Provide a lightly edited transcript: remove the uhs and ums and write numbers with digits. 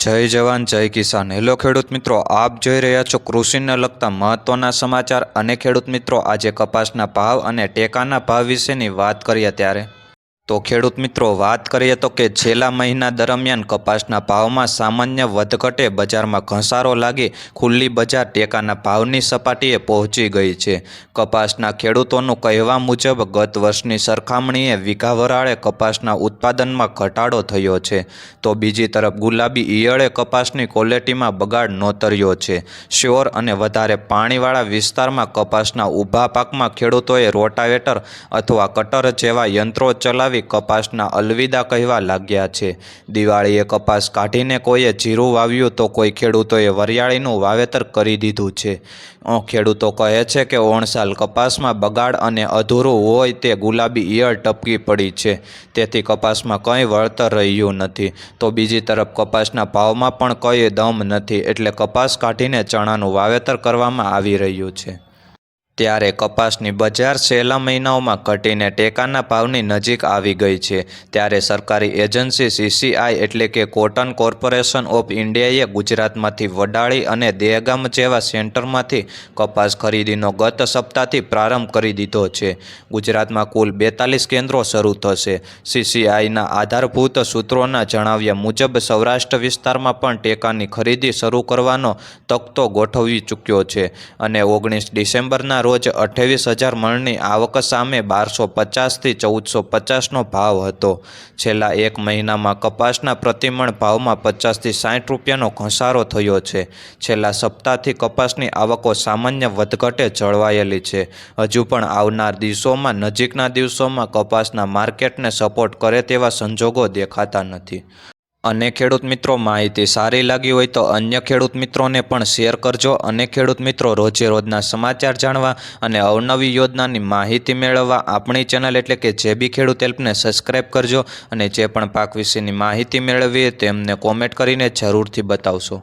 જય જવાન જય કિસાન। હેલો ખેડૂત મિત્રો, આપ જોઈ રહ્યા છો કૃષિને લગતા મહત્વના સમાચાર। અને ખેડૂત મિત્રો, આજે કપાસના ભાવ અને ટેકાના ભાવ વિશેની વાત કરીએ ત્યારે તો ખેડૂત મિત્રો વાત કરીએ તો કે છેલ્લા મહિના દરમિયાન કપાસના ભાવમાં સામાન્ય વધઘટે બજારમાં ઘસારો લાગી ખુલ્લી બજાર ટેકાના ભાવની સપાટીએ પહોંચી ગઈ છે। કપાસના ખેડૂતોનું કહેવા મુજબ ગત વર્ષની સરખામણીએ વીઘાવરાળે કપાસના ઉત્પાદનમાં ઘટાડો થયો છે, તો બીજી તરફ ગુલાબી ઈયળે કપાસની ક્વોલિટીમાં બગાડ નોતર્યો છે। શ્યોર અને વધારે પાણીવાળા વિસ્તારમાં કપાસના ઊભા પાકમાં ખેડૂતોએ રોટાવેટર અથવા કટર જેવા યંત્રો ચલાવી કપાસના અલવિદા કહેવા લાગ્યા છે। દિવાળીએ કપાસ કાઢીને કોઈએ જીરું વાવ્યું તો કોઈ ખેડૂતોએ વરિયાળીનું વાવેતર કરી દીધું છે। ખેડૂતો કહે છે કે ઓણસાલ કપાસમાં બગાડ અને અધૂરું હોય તે ગુલાબી ઈયળ ટપકી પડી છે, તેથી કપાસમાં કંઈ વળતર રહ્યું નથી, તો બીજી તરફ કપાસના ભાવમાં પણ કંઈ દમ નથી, એટલે કપાસ કાઢીને ચણાનું વાવેતર કરવામાં આવી રહ્યું છે। ત્યારે કપાસની બજાર છેલ્લા મહિનાઓમાં ઘટીને ટેકાના ભાવની નજીક આવી ગઈ છે। ત્યારે સરકારી એજન્સી CCI એટલે કે કોટન કોર્પોરેશન ઓફ ઇન્ડિયાએ ગુજરાતમાંથી વડાળી અને દહેગામ જેવા સેન્ટરમાંથી કપાસ ખરીદીનો ગત સપ્તાહથી પ્રારંભ કરી દીધો છે। ગુજરાતમાં કુલ 42 કેન્દ્રો શરૂ થશે। CCIના આધારભૂત સૂત્રોના જણાવ્યા મુજબ સૌરાષ્ટ્ર વિસ્તારમાં પણ ટેકાની ખરીદી શરૂ કરવાનો તખતો ગોઠવી ચૂક્યો છે અને 19 ડિસેમ્બરના રોજ 28,000 મણની આવક સામે 1250 થી 1450નો ભાવ હતો। છેલ્લા એક મહિનામાં કપાસના પ્રતિમણ ભાવમાં 50 થી 60 રૂપિયાનો ઘસારો થયો છે। છેલ્લા સપ્તાહથી કપાસની આવકો સામાન્ય વધઘટે જળવાયેલી છે। હજુ પણ આવનાર દિવસોમાં નજીકના દિવસોમાં કપાસના માર્કેટને સપોર્ટ કરે તેવા સંજોગો દેખાતા નથી। અને ખેડૂત મિત્રો, માહિતી સારી લાગી હોય તો અન્ય ખેડૂત મિત્રોને પણ શેર કરજો। અને ખેડૂત મિત્રો, રોજે રોજના સમાચાર જાણવા અને અવનવી યોજનાની માહિતી મેળવવા આપણી ચેનલ એટલે કે JB ખેડૂત હેલ્પને સબસ્ક્રાઈબ કરજો। અને જે પણ પાક વિશેની માહિતી મેળવીએ તેમને કોમેન્ટ કરીને જરૂરથી બતાવશો।